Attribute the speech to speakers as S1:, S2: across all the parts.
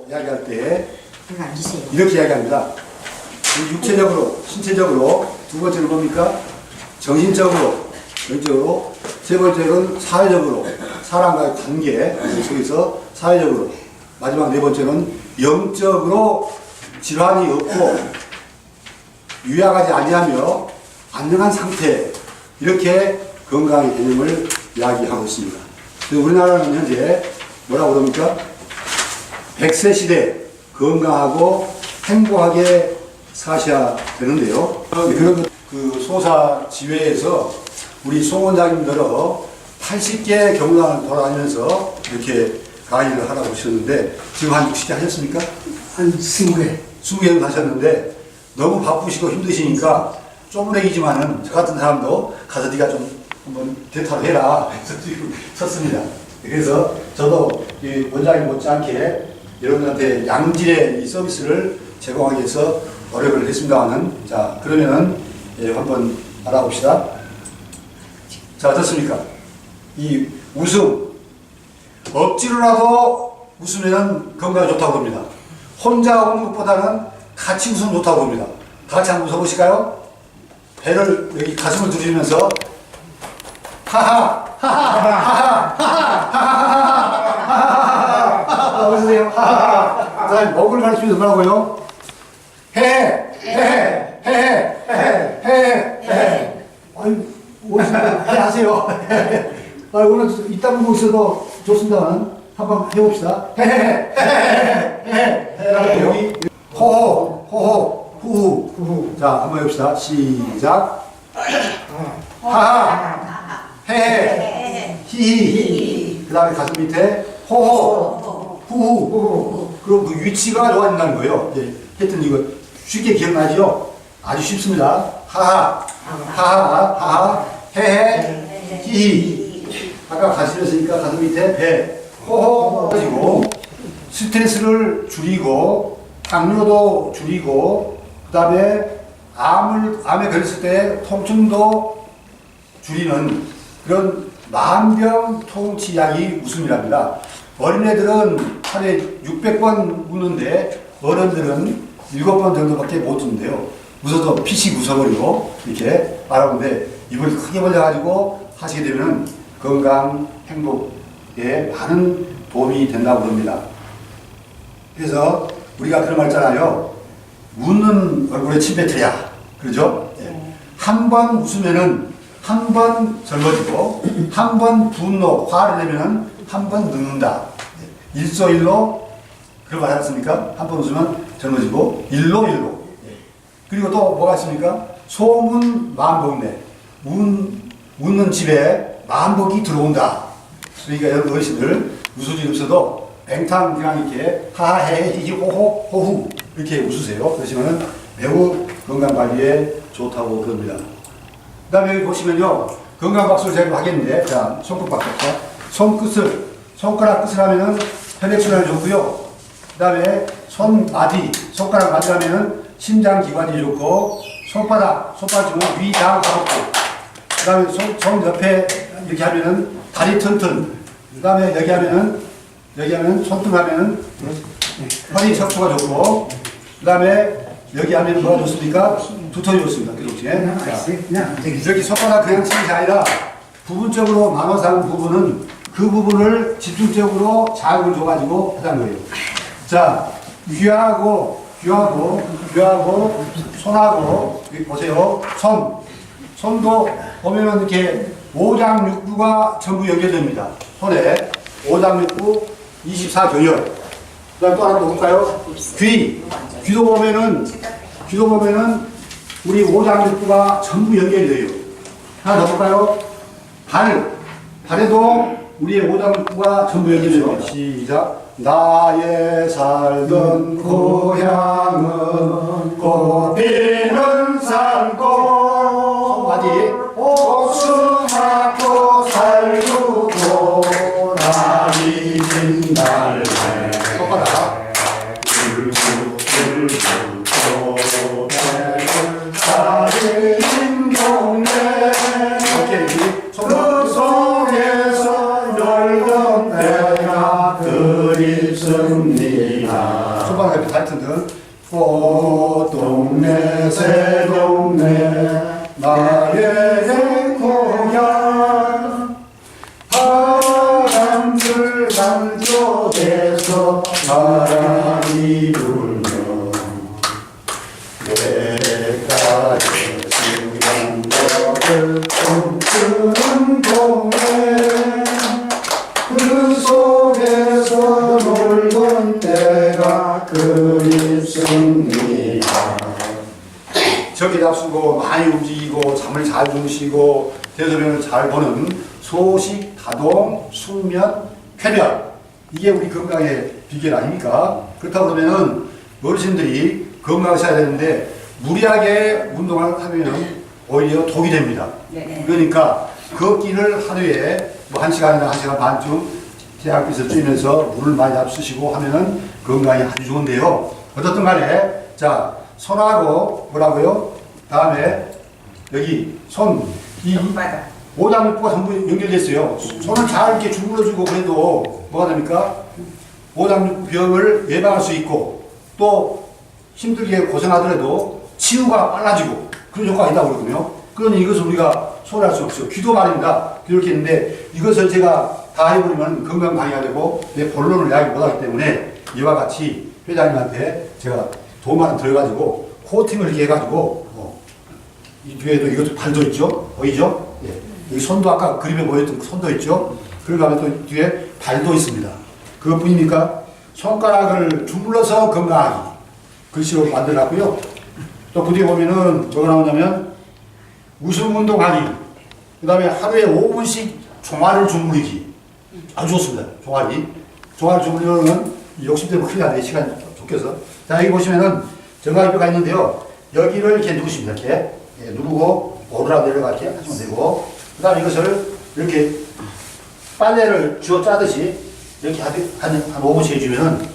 S1: 이야기할 때
S2: 여기 앉으세요.
S1: 이렇게 이야기합니다. 육체적으로, 신체적으로, 두 번째는 뭡니까? 정신적으로, 영적으로, 세 번째는 사회적으로, 사람과의 관계 속에서 사회적으로, 마지막 네 번째는 영적으로 질환이 없고 유약하지 아니하며 안정한 상태, 이렇게 건강의 개념을 이야기하고 있습니다. 그래서 우리나라는 현재 뭐라고 그럽니까? 100세 시대 건강하고 행복하게 사셔야 되는데요. 그런 그 소사 지회에서 우리 소원장님들은 80개 경로당을 돌아다니면서 이렇게 강의를 하라고 하셨는데 지금 한 60개 하셨습니까?
S3: 한 20개.
S1: 20개는 하셨는데 너무 바쁘시고 힘드시니까 쪼무레기지만은 저 같은 사람도 가서 네가 좀 한번 대타로 해라 해서 지금 섰습니다. 그래서 저도 이 원장님 못지않게 여러분한테 양질의 이 서비스를 제공하기 위해서 노력을 했습니다만은, 자, 그러면은 한번 알아봅시다. 자, 어떻습니까? 이 웃음, 억지로라도 웃으면 건강에 좋다고 봅니다. 혼자 웃는 것보다는 같이 웃으면 좋다고 봅니다. 다 같이 한번 웃어보실까요? 배를 여기 가슴을 두드리면서 하하 하하 하하 하하 웃으세요. 하하. 그다음에 목을 가르치면서 뭐라고요? 헤헤 헤헤 헤헤 헤헤 헤헤 헤헤. 아유, 오시면 하세요. 아, 오늘 이따 보고 있어도 좋습니다만 한번 해봅시다. 헤헤 헤헤 헤헤 헤헤. 여기 호호 호호 후후 후후. 자, 한번 해봅시다. 시작. 하하 헤헤 히히. 그 다음에 가슴 밑에 호호 후후. 그럼 그 위치가 좋아진다는 거예요. 예. 하여튼 이거 쉽게 기억나죠? 아주 쉽습니다. 하하 하하 하하 헤헤 히히. 아까 가슴이었으니까 가슴 밑에 배 호호 가지고 스트레스를 줄이고 당뇨도 줄이고 그 다음에 암에 걸렸을 때 통증도 줄이는 그런 만병통치약이 웃음이랍니다. 어린애들은 하루에 600번 웃는데 어른들은 7번 정도밖에 못 웃는데요. 웃어도 피식 웃어버리고 이렇게 말하는데 입을 크게 벌려가지고 하시게 되면 건강, 행복에 많은 도움이 된다고 합니다. 그래서 우리가 그런 말 있잖아요. 웃는 얼굴에 침 뱉으랴. 그러죠? 네. 한 번 웃으면은 한 번 젊어지고, 한 번 분노, 화를 내면은 한 번 늙는다. 일소일로, 그런 말 하셨습니까? 한 번 웃으면 젊어지고, 일로일로. 그리고 또 뭐가 있습니까? 소문 만복내. 웃는 집에 만복이 들어온다. 그러니까 여러분 어르신들, 웃을 일 없어도 뱅탕 그냥 이렇게 하하헤 히히 호호 호후 이렇게 웃으세요. 그러시면 매우 건강관리에 좋다고 그럽니다. 그 다음에 여기 보시면요, 건강박수를 제가 하겠는데, 자, 손끝 박수. 손가락 끝을 하면은 혈액순환이 좋고요. 그 다음에 손마디, 손가락 마디 하면은 심장기관이 좋고, 손바닥 주면 위장 가볍고, 그 다음에 손 옆에 이렇게 하면은 다리 튼튼, 그 다음에 여기 하면은 손등 하면은 허리 척추가 좋고, 그 다음에 여기 하면 뭐가 좋습니까? 두통이 좋습니다. 이렇게 손가락 그냥 치는 게 아니라 부분적으로 나눠서 하는 부분은 그 부분을 집중적으로 자극을 줘가지고 하자는 거예요. 자, 귀하고 손하고 여기 보세요. 손도 보면은 이렇게 오장육부가 전부 연결됩니다. 손에 오장육부 24교열. 그 다음 또 하나 더 볼까요? 귀도 보면은 우리 오장육부가 전부 연결이 돼요. 하나 더 볼까요? 발에도 우리의 오장육부가 전부 연결돼요. 시작. 나의 살던 고향은 꽃피는 산골. 손바디. 복숭아꽃 살구고 나이진 달래. 손바닥. 그 속에서 열던 내가 그
S2: 있습니다.
S1: 초반에 타이틀은
S2: 꽃동네 새동네 나의 고향 바람들 강쪽에서 바람이 불며 내가 예수양거를 춤추는 동네 그 속에서 놀던 때가 그립습니다.
S1: 저기 잡수고 많이 움직이고 잠을 잘 주무시고 대소변을 잘 보는 소식, 다동, 숙면, 쾌변 이게 우리 건강의 비결 아닙니까? 그렇다고 그러면은 어르신들이 건강하셔야 되는데 무리하게 운동을 하면 오히려 독이 됩니다.
S3: 네네.
S1: 그러니까 걷기를 하루에 뭐 1시간이나 1시간 반쯤 태양빛을 쬐면서 물을 많이 잡수시고 하면은 건강에 아주 좋은데요. 어떻든 간에 자 손하고 뭐라고요? 다음에 여기 손 이
S3: 손바닥.
S1: 오장육부가 전부 연결됐어요. 손을 잘 이렇게 주물러주고 그래도 뭐가 됩니까? 오장육부 병을 예방할 수 있고 또 힘들게 고생하더라도 치유가 빨라지고 그런 효과가 있다고 그러거든요. 그러니 이것을 우리가 소홀할 수 없어요. 귀도 말입니다. 이렇게 했는데 이것을 제가 다 해버리면 건강 방해가 되고 내 본론을 이야기 못하기 때문에 이와 같이 회장님한테 제가 도움을 들어가지고 코팅을 이렇게 해가지고 이 뒤에도 이것도 발도 있죠? 보이죠? 예. 여기 손도 아까 그림에 보였던 그 손도 있죠? 그리고 다음에 또 뒤에 발도 있습니다. 그것뿐입니까? 손가락을 주물러서 건강하기 글씨로 만들어놨고요. 또 그 뒤에 보면은 뭐가 나오냐면 웃음 운동하기 그 다음에 하루에 5분씩 종아리를 주무르기 아주 좋습니다. 종아리 주무르는 욕심 때문에 큰일 나네. 시간이 쫓겨서. 자 여기 보시면은 정강이뼈가 있는데요. 여기를 이렇게 누르십니다. 이렇게 누르고 오르락 내려가 이렇게 하시면 되고 그 다음에 이것을 이렇게 빨래를 쥐어 짜듯이 이렇게 한 5분씩 해주면은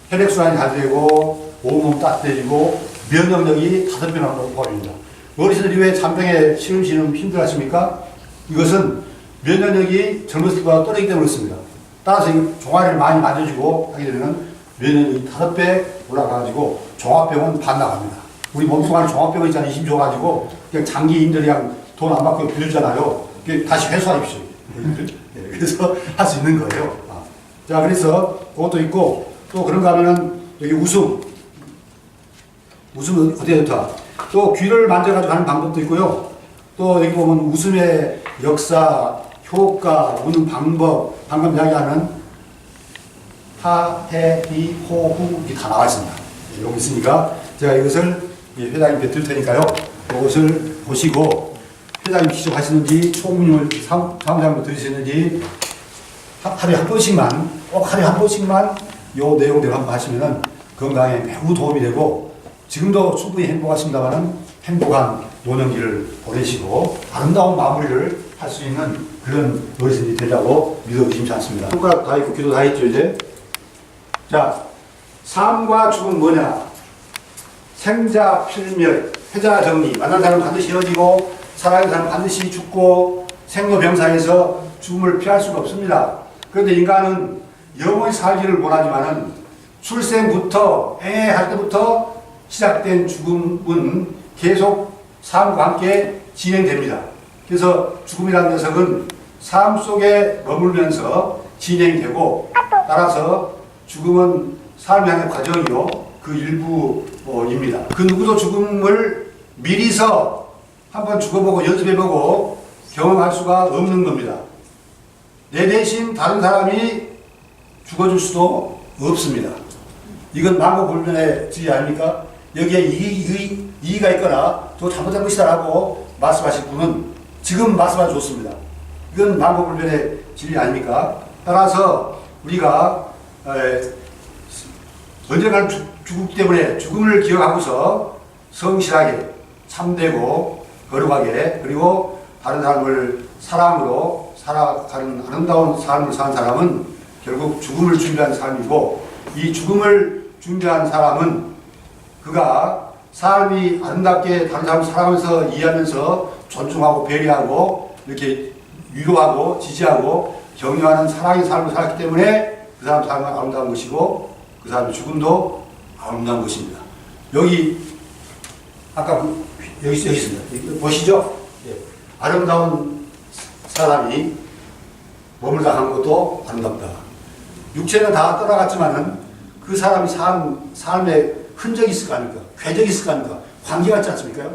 S1: 혈액순환이 잘 되고 온몸 따뜻해지고 면역력이 5배나 높아집니다. 어르신들이 왜 잔병에 시름시름 힘들어 하십니까? 이것은 면역력이 젊었을 때보다 떨어지기 때문에 그렇습니다. 따라서 이 종아리를 많이 만져주고 하게 되면 면역력이 5배 올라가가지고 종합병은 반나갑니다. 우리 몸속안에 종합병이 있잖아요. 힘 줘가지고 그냥 장기인들이 그냥 돈 안 받고 빌려주잖아요. 다시 회수하십시오. 그래서 할 수 있는 거예요. 자, 그래서 그것도 있고 또 그런가 하면은 여기 웃음은 어디에 좋다. 또 귀를 만져가지고 하는 방법도 있고요. 또 여기 보면 웃음의 역사, 효과, 웃는 방법, 방금 이야기하는 하, 해, 이, 호, 후, 이게 다 나와 있습니다. 여기 있으니까 제가 이것을 회장님께 드릴 테니까요. 이것을 보시고 회장님 직접 하시는지 총무님을 사무장으로 들으시는지 하루에 한 번씩만 꼭 하루에 한 번씩만 요 내용대로 한번 하시면은 건강에 매우 도움이 되고 지금도 충분히 행복하십니다만은 행복한 노년기를 보내시고 아름다운 마무리를 할 수 있는 그런 어르신이 되자고 믿어주시지 않습니다. 손가락 다 있고 귀도 다 있죠 이제. 자, 삶과 죽음 뭐냐? 생자 필멸, 회자 정리. 만난 사람은 반드시 헤어지고 살아있는 사람은 반드시 죽고 생로병사에서 죽음을 피할 수가 없습니다. 그런데 인간은 영원히 살기를 원하지만은 출생부터 할 때부터 시작된 죽음은 계속 삶과 함께 진행됩니다. 그래서 죽음이라는 녀석은 삶 속에 머물면서 진행되고 따라서 죽음은 삶의 하나의 과정이요 그 일부입니다. 그 누구도 죽음을 미리서 한번 죽어보고 연습해보고 경험할 수가 없는 겁니다. 내 대신 다른 사람이 죽어줄 수도 없습니다. 이건 망고불변의 진리 아닙니까? 여기에 이의가 있거나 저 잘못한 것이다라고 말씀하실 분은 지금 말씀하셔도 좋습니다. 이건 망고불변의 진리 아닙니까? 따라서 우리가 언젠가는 죽기 때문에 죽음을 기억하고서 성실하게 참되고 거룩하게 그리고 다른 사람을 사랑으로 살아가는 아름다운 삶을 사는 사람은 결국 죽음을 준비한 삶이고 이 죽음을 준비한 사람은 그가 삶이 아름답게 다른 사람을 사랑하면서 이해하면서 존중하고 배려하고 이렇게 위로하고 지지하고 격려하는 사랑의 삶을 살았기 때문에 그 사람 삶은 아름다운 것이고 그 사람의 죽음도 아름다운 것입니다. 여기 아까 여기 있습니다. 여기 보시죠? 예. 아름다운 사람이 머물다 가는 것도 아름답다. 육체는 다 떠나갔지만은 그 사람이 삶의 흔적이 있을 거 아닙니까? 궤적이 있을 거 아닙니까? 관계가 있지 않습니까?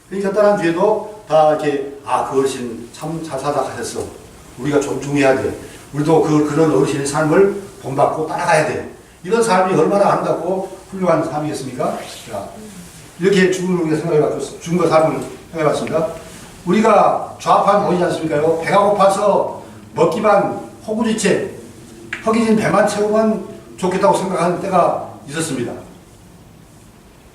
S1: 그러니까 떠난 뒤에도 다 이렇게 그 어르신 참 잘 살다 가셨어. 우리가 존중해야 돼. 우리도 그런 어르신의 삶을 본받고 따라가야 돼. 이런 삶이 얼마나 아름답고 훌륭한 삶이겠습니까? 자, 이렇게 죽음을 우리가 생각해봤습니다. 죽음과 삶을 생각해봤습니다. 우리가 좌판 보이지 않습니까요? 배가 고파서 먹기만 호구지체, 허기진 배만 채우면 좋겠다고 생각하는 때가 있었습니다.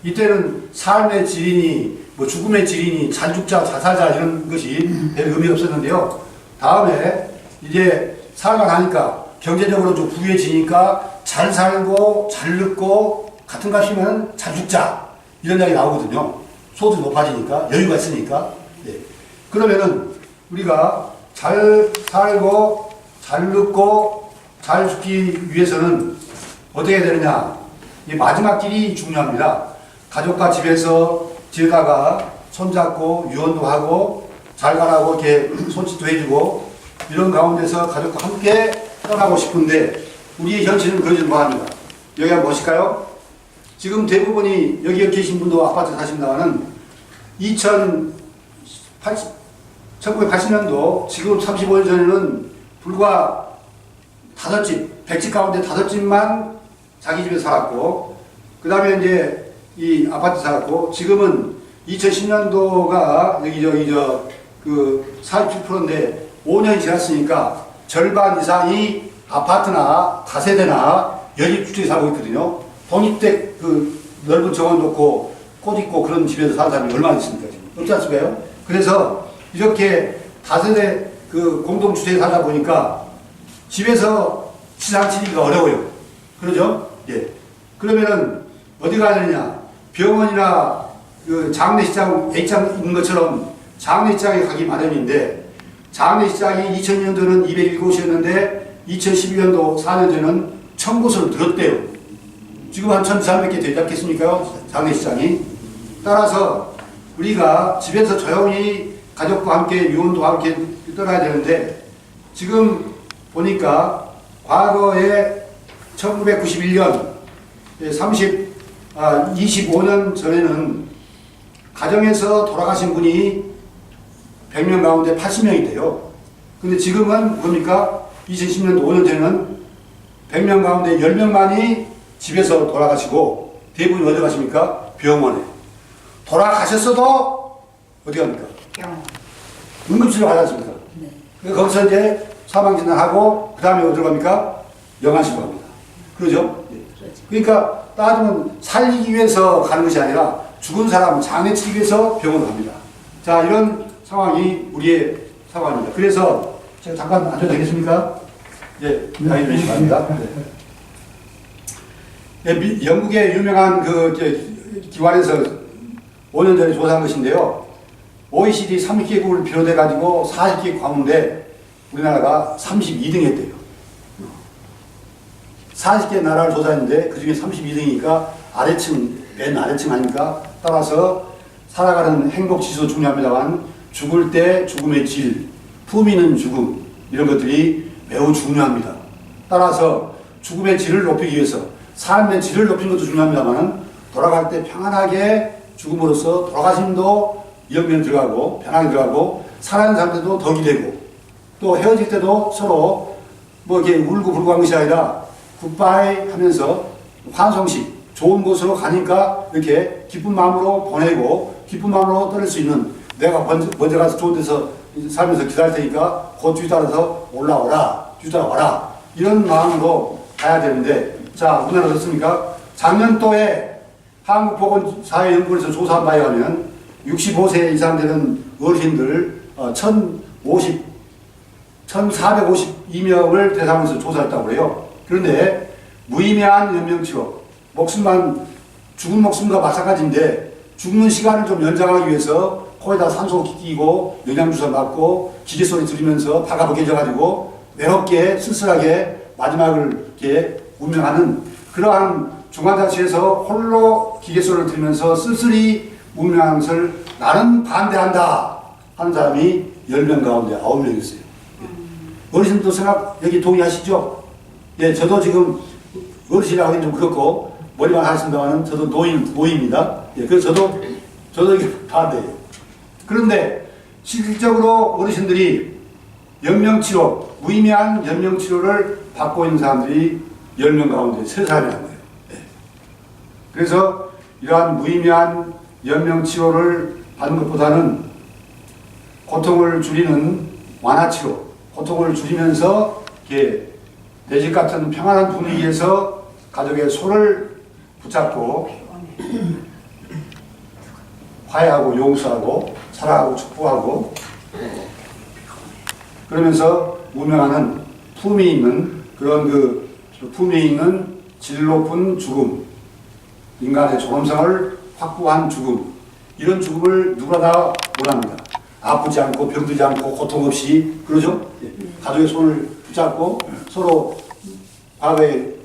S1: 이때는 삶의 질이니 죽음의 질이니 잘 죽자 자살자 이런 것이 별 의미 없었는데요. 다음에 이제 살아가니까 경제적으로 좀 부유해지니까 잘 살고 잘 늙고 같은 값이면 잘 죽자 이런 이야기 나오거든요. 소득이 높아지니까 여유가 있으니까. 예. 그러면은 우리가 잘 살고 잘 늙고 잘 죽기 위해서는 어떻게 해야 되느냐. 이 마지막 길이 중요합니다. 가족과 집에서 지내다가 손잡고 유언도 하고 잘 가라고 이렇게 손짓도 해주고 이런 가운데서 가족과 함께 떠나고 싶은데 우리의 현실은 그러지 못합니다. 여기 한번 보실까요? 지금 대부분이 여기 계신 분도 아파트 사신다는 1980년도 지금 35년 전에는 불과 5집, 100집 가운데 5집만 자기 집에 살았고 그 다음에 이제 이 아파트 살았고 지금은 2010년도가 여기 그 47%인데 5년이 지났으니까 절반 이상이 아파트나 다세대나 연립주택에 살고 있거든요. 독립된 그 넓은 정원 놓고 꽃 있고 그런 집에서 사는 사람이 얼마나 있습니까? 지금? 없지 않습니까? 그래서 이렇게 다세대 그 공동주택에 살다 보니까 집에서 시상 치르기가 어려워요. 그러죠? 예. 그러면은 어디 가야 되느냐? 병원이나 그 장례식장, A장 있는 것처럼 장례식장에 가기 마련인데 장례식장이 2000년도는 207곳이었는데 2012년도 4년 전에는 1000곳으로 늘었대요. 지금 한 1400개 되지 않겠습니까? 장례식장이. 따라서 우리가 집에서 조용히 가족과 함께 유언도 함께 떠나야 되는데 지금 보니까 과거에 1991년 25년 전에는 가정에서 돌아가신 분이 100명 가운데 80명이 돼요. 근데 지금은 뭡니까? 2010년도 5년 전에는 100명 가운데 10명만이 집에서 돌아가시고 대부분이 어디 가십니까? 병원에. 돌아가셨어도 어디 갑니까?
S3: 병원.
S1: 응급치료 가지 않습니까?
S3: 네.
S1: 거기서 이제 사망진단하고 그 다음에 어디로 갑니까? 영안실로 갑니다. 그러죠? 네. 그러니까 따지면 살리기 위해서 가는 것이 아니라 죽은 사람 장례 치기 위해서 병원으로 갑니다. 자, 이런 상황이 우리의 상황입니다. 그래서 제가 잠깐 앉아도 되겠습니까? 예, 양해 주시기 바랍니다. 네. 영국의 유명한 그 기관에서 5년 전에 조사한 것인데요. OECD 30개국을 비롯해가지고 40개 가운데 우리나라가 32등 했대요. 40개 나라를 조사했는데 그 중에 32등이니까 맨 아래층 아닙니까? 따라서 살아가는 행복 지수 중요합니다만 죽을 때 죽음의 질, 품위는 죽음 이런 것들이 매우 중요합니다. 따라서 죽음의 질을 높이기 위해서 삶의 질을 높이는 것도 중요합니다만 돌아갈 때 평안하게 죽음으로써 돌아가심도 연면 들어가고 편하게 들어가고 살아있는 사람들도 덕이 되고 또 헤어질 때도 서로 뭐 이렇게 울고 불고 한 것이 아니라 굿바이 하면서 환송식 좋은 곳으로 가니까 이렇게 기쁜 마음으로 보내고 기쁜 마음으로 떠날 수 있는 내가 먼저 가서 좋은 데서 살면서 기다릴 테니까 곧 뒤따라서 올라오라 뒤따라와라 이런 마음으로 가야 되는데 자 우리나라 어떻습니까? 작년도에 한국보건사회연구원에서 조사한 바에 의하면 65세 이상 되는 어르신들 1452명을 대상으로 조사했다고 해요. 그런데 무의미한 연명치료, 죽은 목숨과 마찬가지인데 죽는 시간을 좀 연장하기 위해서 코에다 산소 끼고 영양주사 맞고 기계 소리 들으면서 파가 벗겨져가지고 외롭게 쓸쓸하게 마지막을 이렇게 운명하는 그러한 중환자실에서 홀로 기계소를 들으면서 쓸쓸히 운명하는 것을 나는 반대한다 하는 사람이 10명 가운데 9명이었어요. 어르신도 생각 여기 동의하시죠? 예, 저도 지금 어르신이라고 하긴 좀 그렇고 머리만 하신다면 저도 노인입니다. 예, 그래서 저도 이게 반대예요. 그런데 실질적으로 어르신들이 연명치료, 무의미한 연명치료를 받고 있는 사람들이 10명 가운데 3사람이라는 거예요. 예. 그래서 이러한 무의미한 연명치료를 받는 것보다는 고통을 줄이는 완화치료, 고통을 줄이면서 이렇게 내 집 같은 평안한 분위기에서 가족의 손을 붙잡고 화해하고 용서하고 사랑하고 축복하고 그러면서 운명하는 품이 있는 그런 품이 있는 질 높은 죽음, 인간의 존엄성을 확보한 죽음, 이런 죽음을 누구나 다 원합니다. 아프지 않고 병들지 않고 고통 없이 그러죠? 가족의 손을 붙잡고 서로 과거에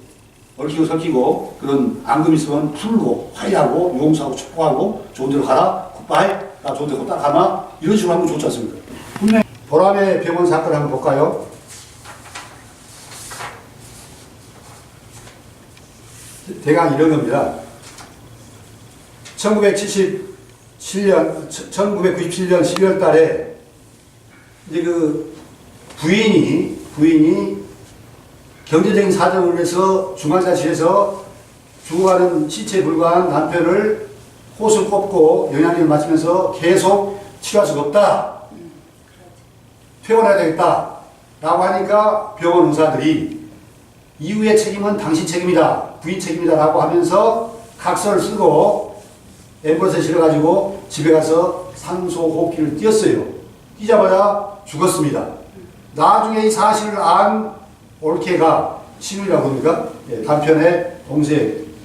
S1: 얽히고 설키고 그런 앙금 있으면 풀고 화해하고 용서하고 축복하고 좋은 데로 가라 굿바이 나 좋은 데 딱 가마 이런 식으로 하면 좋지 않습니까? 분명히 보람의 병원 사건을 한번 볼까요? 대강 이런 겁니다. 1997년 12월 달에 이제 그 부인이 경제적인 사정으로 해서 중환자실에서 죽어가는 시체에 불과한 남편을 호수 꼽고 영양제를 마시면서 계속 치료할 수가 없다. 퇴원해야 되겠다. 라고 하니까 병원 의사들이 이후의 책임은 당신 책임이다. 부인 책임이다. 라고 하면서 각서를 쓰고 앰뷸런스에 실어가지고 집에 가서 산소호흡기를 띄었어요. 뛰자마자 죽었습니다. 나중에 이 사실을 안 올케가 신우이라고 합니까? 예, 남편의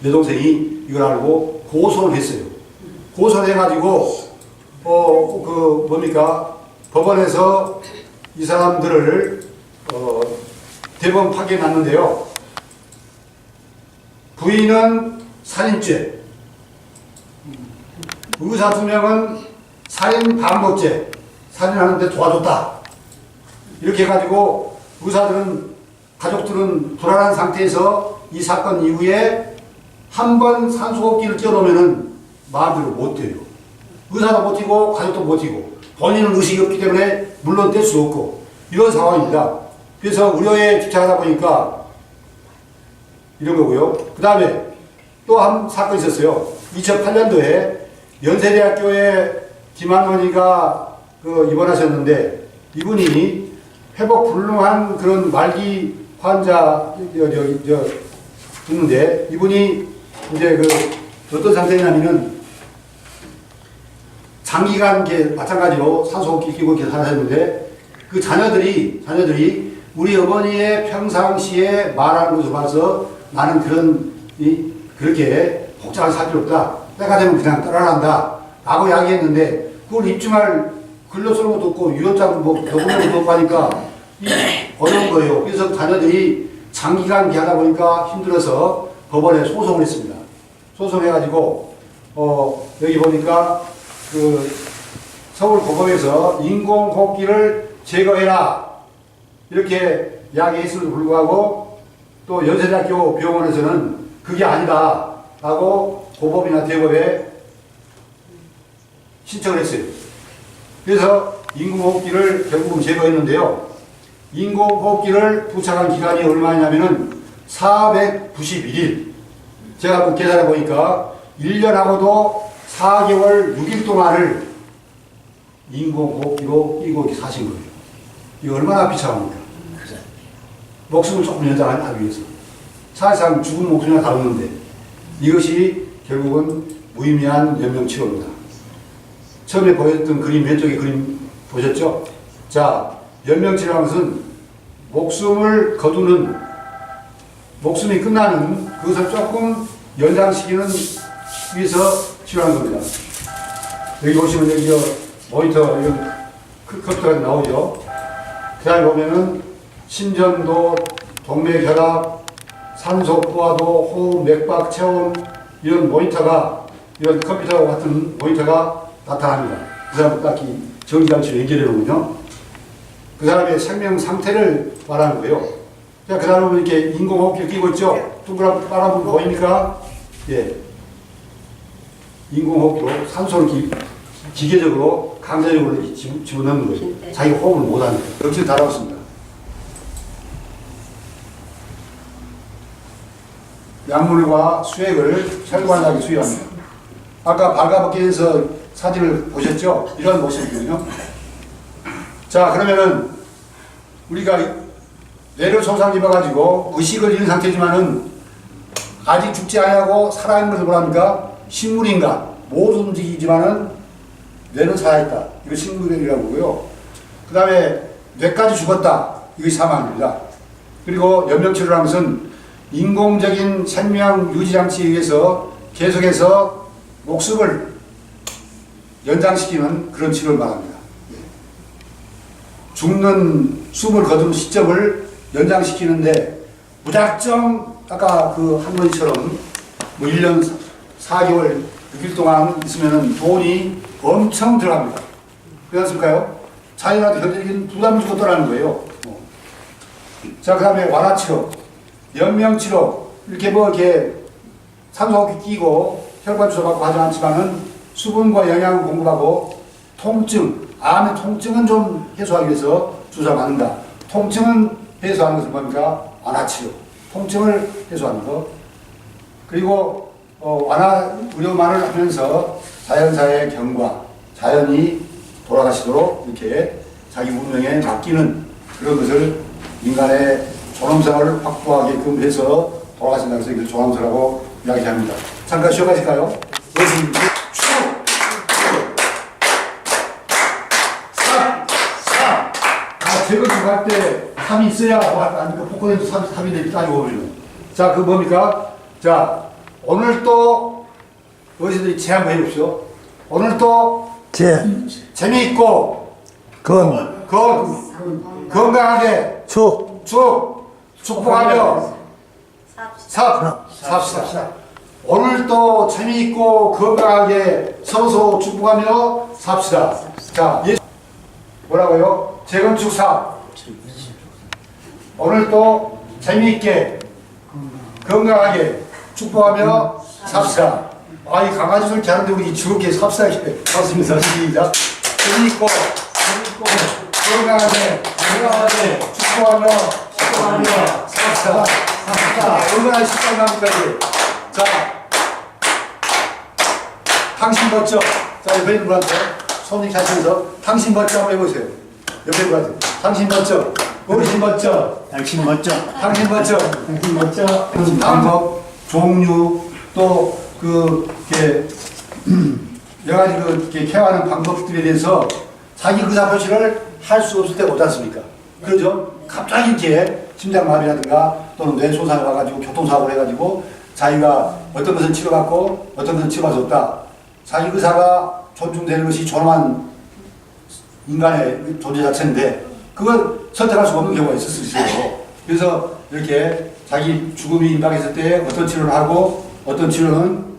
S1: 여동생이 이걸 알고 고소를 했어요. 고소를 해가지고, 법원에서 이 사람들을, 대법원 판결이 났는데요. 부인은 살인죄, 의사 2명은 살인 반복죄, 살인하는데 도와줬다. 이렇게 해가지고 가족들은 불안한 상태에서 이 사건 이후에 한 번 산소호흡기를 띄워놓으면 마음대로 못 뛰어요. 의사도 못 뛰고 가족도 못 뛰고 본인은 의식이 없기 때문에 물론 뗄 수 없고 이런 상황입니다. 그래서 의료에 집착하다 보니까 이런 거고요. 그 다음에 또 한 사건이 있었어요. 2008년도에 연세대학교에 김할머니가 입원하셨는데 이분이 회복 불능한 그런 말기 환자 있는데 이분이 이제 어떤 상태냐면은 장기간 마찬가지로 산소호흡기 끼고 이렇게 살았는데 그 자녀들이 우리 어머니의 평상시에 말하는 것을 봐서 나는 그렇게 복잡한 사실 없다. 때가 되면 그냥 따라한다. 라고 이야기했는데 그걸 입증할 글로 쓰는 것도 없고 유효장 녹음하는 것도 없고 하니까 어려운 거예요. 그래서 자녀들이 장기간 하다 보니까 힘들어서 법원에 소송을 했습니다. 소송해가지고 여기 보니까 서울고법에서 인공호흡기를 제거해라 이렇게 이야기했음에도 불구하고 또 연세대학교 병원에서는 그게 아니다 라고 고법이나 대법에 신청을 했어요. 그래서 인공호흡기를 결국은 제거했는데요. 인공호흡기를 부착한 기간이 얼마냐면은 491일. 제가 한번 계산해 보니까 1년하고도 4개월 6일 동안을 인공호흡기로 끼고 이렇게 사신 거예요. 이거 얼마나 비참합니까? 목숨을 조금 연장하기 위해서. 사실상 죽은 목숨이나 다루는데 이것이 결국은 무의미한 연명치료입니다. 처음에 보였던 그림, 왼쪽에 그림 보셨죠? 자, 연명치료라는 것은 목숨을 거두는, 목숨이 끝나는 그것을 조금 연장시키는 위해서 치료하는 겁니다. 여기 보시면 여기 모니터, 컴퓨터가 나오죠? 그 다음에 보면은 심전도, 동맥혈압, 산소 포화도, 호흡, 맥박, 체온 이런 모니터가 이런 컴퓨터와 같은 모니터가 나타납니다. 그 사람 딱히 정지장치로 연결해 놓으면요. 그 사람의 생명 상태를 말하는 거예요. 자, 그 사람은 이렇게 인공호흡기를 끼고 있죠. 동그랗게 빨아보면 보입니까? 예. 인공호흡기로 산소를 기계적으로 강제적으로 이렇게 집어넣는 거예요. 자기 호흡을 못하니까. 역시 달아왔습니다. 약물과 수액을 혈관하게 수여합니다. 아까 발가벗기에서 사진을 보셨죠? 이런 모습이거든요. 자, 그러면은 우리가 뇌를 손상 입어가지고 의식을 잃은 상태지만은 아직 죽지 아니하고 살아있는 것을 뭐랍니까? 식물인간. 모두 움직이지만은 뇌는 살아있다. 이거 식물이라고 보고요. 그 다음에 뇌까지 죽었다. 이것이 사망입니다. 그리고 연명치료라는 것은 인공적인 생명 유지장치에 의해서 계속해서 목숨을 연장시키는 그런 치료를 말합니다. 죽는 숨을 거두는 시점을 연장시키는데 무작정 아까 그 할머니처럼 뭐 1년 4개월 6일 동안 있으면 돈이 엄청 들어갑니다. 그렇습니까요? 자연한테 현실적인 부담을 주고 떠나는 거예요. 자, 그 다음에 완화치료, 연명치료, 이렇게 산소호흡기 끼고 혈관 주사 받고 하지 않지만은 수분과 영양을 공급하고 통증, 암의 통증은 좀 해소하기 위해서 주사 맞는다. 통증은 해소하는 것은 뭡니까? 완화치료. 통증을 해소하는 것. 그리고 완화 의료만을 하면서 자연사의 경과, 자연이 돌아가시도록 이렇게 자기 운명에 맡기는 그런 것을 인간의 존엄성을 확보하게끔 해서 돌아가신다고 해서 이걸 존엄성이라고 이야기합니다. 잠깐 쉬어가실까요? 여기 제거 중할 때 3이 있어야 아니까 복권에도 3인데 따지고 보면 자, 그 뭡니까? 자, 오늘 또 어르신들이 제 한번 해보십시오. 오늘 또 재미있고 건강하게 축복하며 삽시다. 오늘 또 재미있고 건강하게 서로 축복하며 삽시다. 자, 뭐라고요? 재건축 사업. 오늘 또 재미있게 건강하게 축복하며 삽시다. 아, 이 강아지들 자는데 우리 즐겁게 삽시다. 삽시다. 시작. 재미있고 건강하게 축복하며 삽시다. 얼마나 식상합니까? 자, 당신 멋져. 자, 옆에 있는 분한테 손님 하시면서 당신 멋져 한번 해보세요. 옆에 분한테 당신 멋져. 어르신 멋져.
S3: 당신 멋져.
S1: 당신 멋져.
S3: 당신 멋져.
S1: 방법, 종류, 또 여러 가지 케어하는 방법들에 대해서 자기 의사표시를 할 수 없을 때가 없지 않습니까? 그러죠? 갑자기 이렇게 심장마비라든가 또는 뇌손상을 와가지고 교통사고를 해가지고 자기가 어떤 것을 치료받고 어떤 것을 치료받을 수 없다. 자기 의사가 존중되는 것이 존엄한 인간의 존재 자체인데 그걸 선택할 수 없는 경우가 있을 수 있어요. 그래서 이렇게 자기 죽음이 임박했을 때 어떤 치료를 하고 어떤 치료는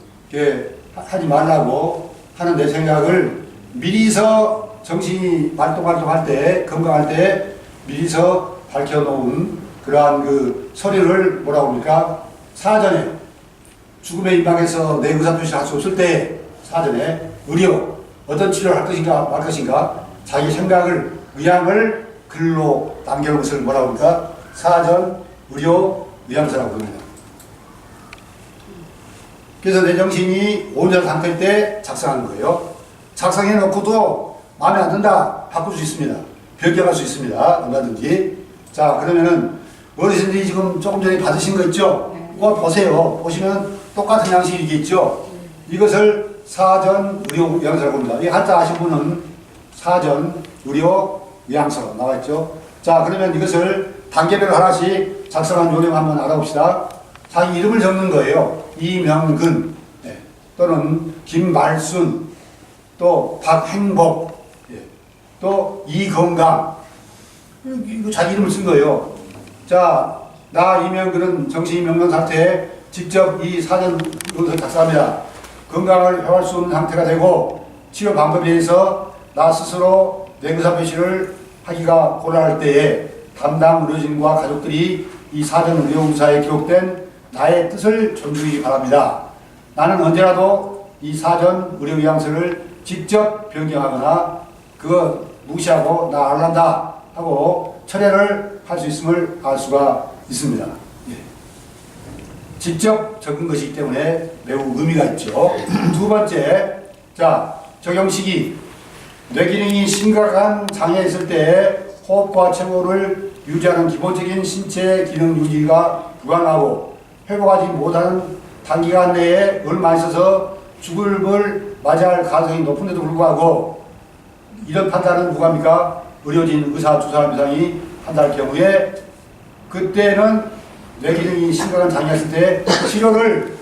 S1: 하지 말라고 하는 내 생각을 미리서 정신이 활동할 때 건강할 때 미리서 밝혀놓은 그러한 그 서류를 뭐라고 합니까? 사전에 죽음에 임박해서 내 의사표시를 할 수 없을 때 사전에 의료 어떤 치료를 할 것인가 말 것인가 자기 생각을 의향을 글로 남겨놓은 것을 뭐라고 합니까? 사전 의료 의향서라고 부릅니다. 그래서 내 정신이 온전한 상태일 때 작성하는 거예요. 작성해 놓고도 마음에 안 든다 바꿀 수 있습니다. 변경할 수 있습니다. 얼마든지. 자, 그러면은 어르신들이 지금 조금 전에 받으신 거 있죠? 그거 보세요. 보시면 똑같은 양식이 이게 있죠? 이것을 사전 의료 의향서라고 합니다. 이 한자 아신 분은 사전 의료 의향서 나와 있죠? 자, 그러면 이것을 단계별로 하나씩 작성한 요령 한번 알아봅시다. 자기 이름을 적는 거예요. 이명근, 또는 김말순, 또 박행복, 또 이건강. 이거 자기 이름을 쓴 거예요. 자, 나 이명근은 정신이 명령 상태에 직접 이 사전으로 작성합니다. 건강을 회복할 수 없는 상태가 되고 치료 방법에 대해서 나 스스로 내 의사 표시를 하기가 곤란할 때에 담당 의료진과 가족들이 이 사전 의료의사에 기록된 나의 뜻을 존중하기 바랍니다. 나는 언제라도 이 사전 의료의향서를 직접 변경하거나 그거 무시하고 나 안 한다 하고 철회를 할 수 있음을 알 수가 있습니다. 예. 직접 적은 것이기 때문에 매우 의미가 있죠. 두 번째, 자, 적용 시기. 뇌기능이 심각한 장애가 있을 때 호흡과 체온을 유지하는 기본적인 신체 기능 유지가 불가능하고 회복하지 못하는 단기간 내에 얼마 있어서 죽음을 맞이할 가능성이 높은데도 불구하고 이런 판단은 누가입니까? 의료진, 의사 두 사람 이상이 판단할 경우에 그때는 뇌기능이 심각한 장애가 있을 때 치료를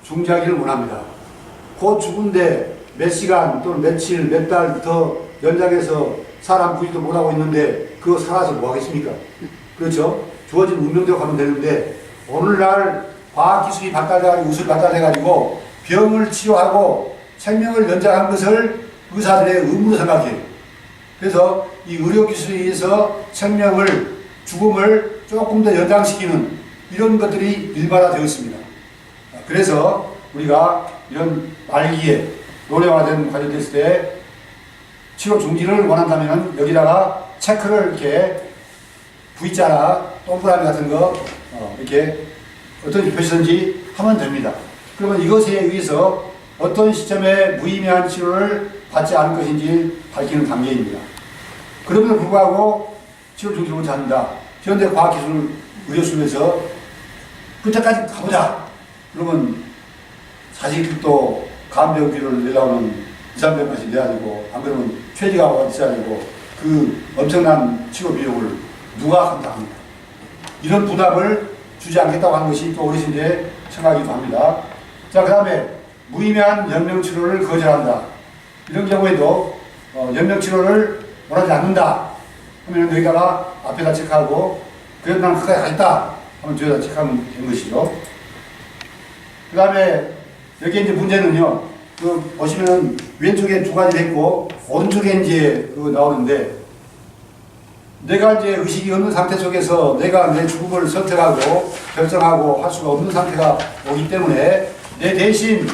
S1: 중지하기를 원합니다. 곧 죽은데 몇 시간 또는 며칠, 몇 달 더 연장해서 사람 구지도 못하고 있는데 그거 살아서 뭐 하겠습니까? 그렇죠? 주어진 운명대로 가면 되는데 오늘날 과학기술이 발달해가지고 우수 발달해가지고 병을 치료하고 생명을 연장한 것을 의사들의 의무로 생각해요. 그래서 이 의료기술에 의해서 생명을, 죽음을 조금 더 연장시키는 이런 것들이 일반화되어 있습니다. 그래서 우리가 이런 말기에 노래화된 과정이 됐을 때 치료 중지를 원한다면 여기다가 체크를 이렇게 V자나 동그라미 같은 거 이렇게 어떤 표시든지 하면 됩니다. 그러면 이것에 의해서 어떤 시점에 무의미한 치료를 받지 않을 것인지 밝히는 단계입니다. 그럼에도 불구하고 치료 중지를 원치 않는다. 현대 과학기술 의료수에서 그때까지 가보자. 그러면 사실 또 감염비를 내려오는 2, 300만씩 내야 되고 안 그러면 퇴직하고 있어야 되고 그 엄청난 치료 비용을 누가 감당합니까? 이런 부담을 주지 않겠다고 하는 것이 또 어르신들의 생각이기도 합니다. 자, 그 다음에 무의미한 연명치료를 거절한다. 이런 경우에도 연명치료를 원하지 않는다 하면 여기다가 앞에다 체크하고 그래도 난 그까지 가겠다 하면 뒤에다 체크하면 되는 것이죠. 그 다음에 여기 이제 문제는요, 그 보시면 왼쪽에 두 가지 있고 오른쪽에 이제 그 나오는데 내가 이제 의식이 없는 상태 속에서 내가 내 죽음을 선택하고 결정하고 할 수가 없는 상태가 오기 때문에 내 대신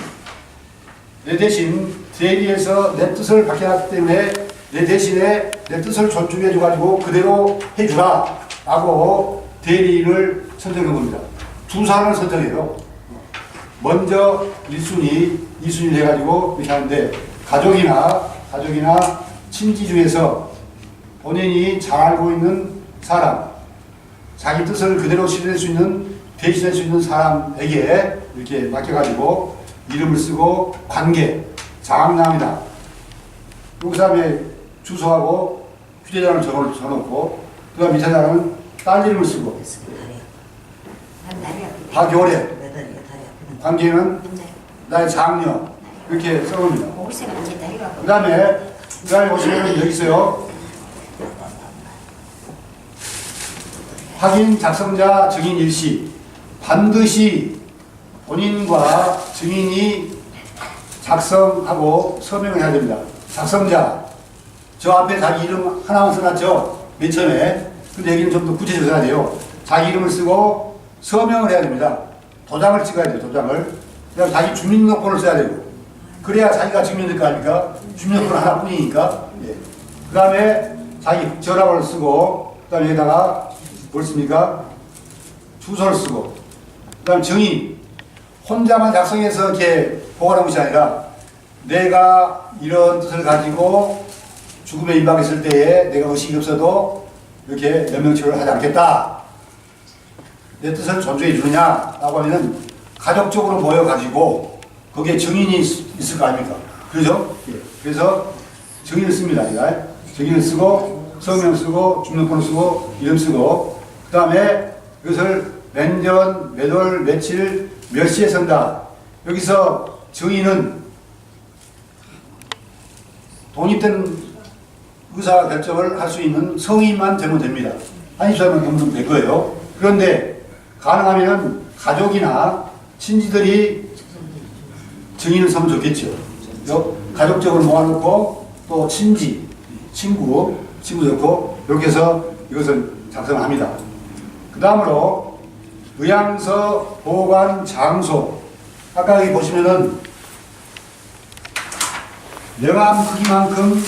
S1: 대리에서 내 뜻을 밝혀놨기 때문에 내 대신에 내 뜻을 존중해줘가지고 그대로 해주라 라고 대리를 선정한 겁니다. 두 사람을 선정해요. 먼저 1순위, 2순위 해가지고 이렇게 하는데 가족이나 친지 중에서 본인이 잘 알고 있는 사람, 자기 뜻을 그대로 실현할 수 있는, 대신할 수 있는 사람에게 이렇게 맡겨가지고 이름을 쓰고 관계, 장남이다. 그 다음에 주소하고 휴대전화를 적어놓고 그 다음에 이 사람은 딸 이름을 쓰고 박요래, 관계는 나의 장녀 이렇게 써봅니다. 그 다음에 보시면 여기 있어요. 확인 작성자 증인 일시. 반드시 본인과 증인이 작성하고 서명을 해야 됩니다. 작성자, 저 앞에 자기 이름 하나만 써놨죠? 맨 처음에. 근데 여기는 좀 더 구체적으로 써야 돼요. 자기 이름을 쓰고 서명을 해야 됩니다. 도장을 찍어야 돼요, 도장을. 그다음 자기 주민등록번호를 써야 되고. 그래야 자기가 증명될 거 아닙니까? 주민등록번호 하나뿐이니까. 예. 그 다음에 자기 전화번호를 쓰고, 그 다음에 여기다가 뭘 씁니까? 주소를 쓰고, 그 다음에 증인. 혼자만 작성해서 이렇게 보관한 것이 아니라 내가 이런 뜻을 가지고 죽음에 임박했을 때에 내가 의식이 없어도 이렇게 연명치료를 하지 않겠다. 내 뜻을 존중해 주느냐라고 하면은 가족적으로 모여가지고 거기에 증인이 있을 거 아닙니까? 그죠? 예. 그래서 증인을 씁니다. 증인을 쓰고 성명 쓰고 주민번호 쓰고 이름 쓰고 그 다음에 이것을 몇 년, 몇 월, 며칠, 몇 시에 선다. 여기서 증인은 독립된 의사 결정을 할 수 있는 성인만 되면 됩니다. 한 24명 정도 될 거예요. 그 그런데 가능하면 가족이나 친지들이 증인을 서면 좋겠죠. 가족적으로 모아놓고 또 친구 좋고 이렇게 해서 이것을 작성을 합니다. 그 다음으로 의향서 보관 장소. 아까 여기 보시면은 명함 크기만큼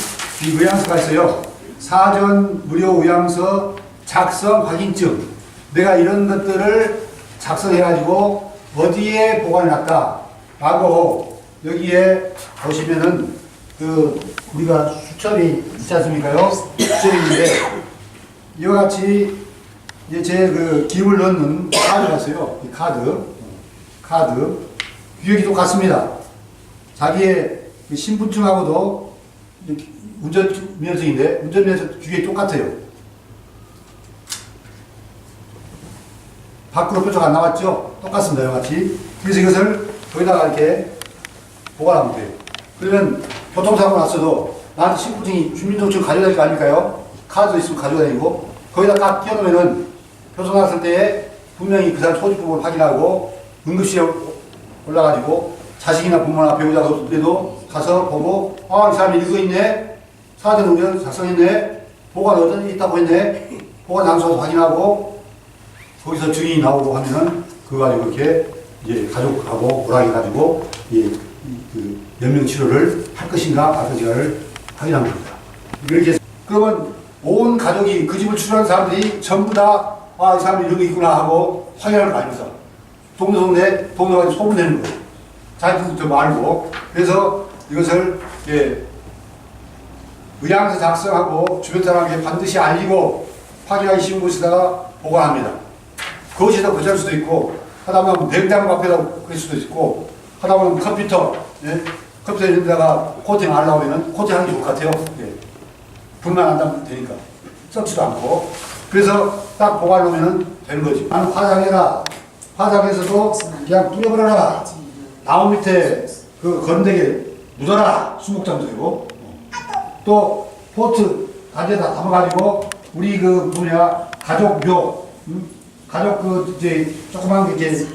S1: 이 의향서가 있어요. 사전 무료 의향서 작성 확인증. 내가 이런 것들을 작성해가지고 어디에 보관해놨다 라고 여기에 보시면은 우리가 수첩이 있지 않습니까요? 수첩이 있는데 이와 같이 이제 제 기입을 넣는 카드가 있어요. 이 카드. 규격이 똑같습니다. 자기의 신분증하고도 운전면허증인데 운전면허 규격이 똑같아요. 밖으로 표적 안 나왔죠? 똑같습니다. 이와 같이. 그래서 이것을 거기다가 이렇게 보관하면 돼요. 그러면 교통사고 났어도 나한테 신분증이 주민등록증 가져다닐 거 아닐까요? 카드 있으면 가져다니고 거기다 딱 끼워놓으면은 교통 났을 때에 분명히 그 사람 소지 부분을 확인하고 응급실에 올라가지고 자식이나 부모나 배우자가 없어도 가서 보고 이 사람이 이거 있네? 사전 의견 작성했네? 보관 어떤 게 있다고 했네? 보관 장소 확인하고 거기서 증인이 나오고 하면은 그거 가지고 이렇게 이제 가족하고 오락해가지고 연명 치료를 할 것인가 말 것인가를 확인하는 겁니다. 이렇게 그러면 온 가족이 그 집을 출연하는 사람들이 전부 다 이 사람이 이런 게 있구나 하고 확인하는 거 아닙니까? 동네 가지고 소문내는 거예요. 자기들도 말고. 그래서 이것을 의향서 작성하고 주변 사람에게 반드시 알리고 확인하기 쉬운 곳에다가 보관합니다. 그것이 더 거절 수도 있고 하다 보면 냉장고 앞에다 그럴 수도 있고 하다 보면 컴퓨터 컴퓨터 이런 데다가 코팅 하려고 하면 코팅하는 게 좋을 것 같아요. 불만 안 나면 되니까 썩지도 않고. 그래서 딱 보관하면 되는 거지. 나는 화장해라. 화장해서도 그냥 뿌려버려라. 나무 밑에 거름되게 묻어라. 수목장도 되고. 또 포트 가지에다 담아가지고 우리 가족묘 가족 이제 조그만 게 이제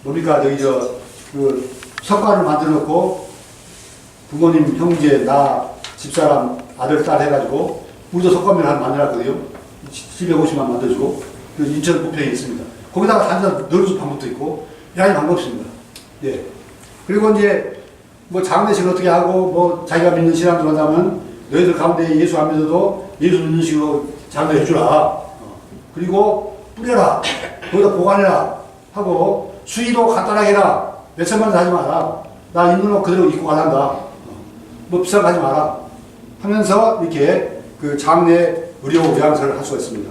S1: 뭡니까 석가를 만들어 놓고 부모님, 형제, 나, 집사람, 아들, 딸 해가지고 우리도 석가묘를 하나 만들었거든요. 750만 만들어주고 인천 부평에 있습니다. 거기다가 단지다 넣어줄 방법도 있고 여러 가지 방법이 있습니다. 예. 그리고 이제 장례식 어떻게 하고 자기가 믿는 신앙 들어가면 너희들 가운데 예수 안 믿어도 예수 믿는 식으로 장례 해주라. 그리고 뿌려라. 거기다 보관해라. 하고 수의도 간단하게 해라. 몇천만 원 하지 마라. 나 있는 옷 그대로 입고 가란다. 비싼 거 하지 마라. 하면서 이렇게 장례 의료 의향서를 할 수가 있습니다.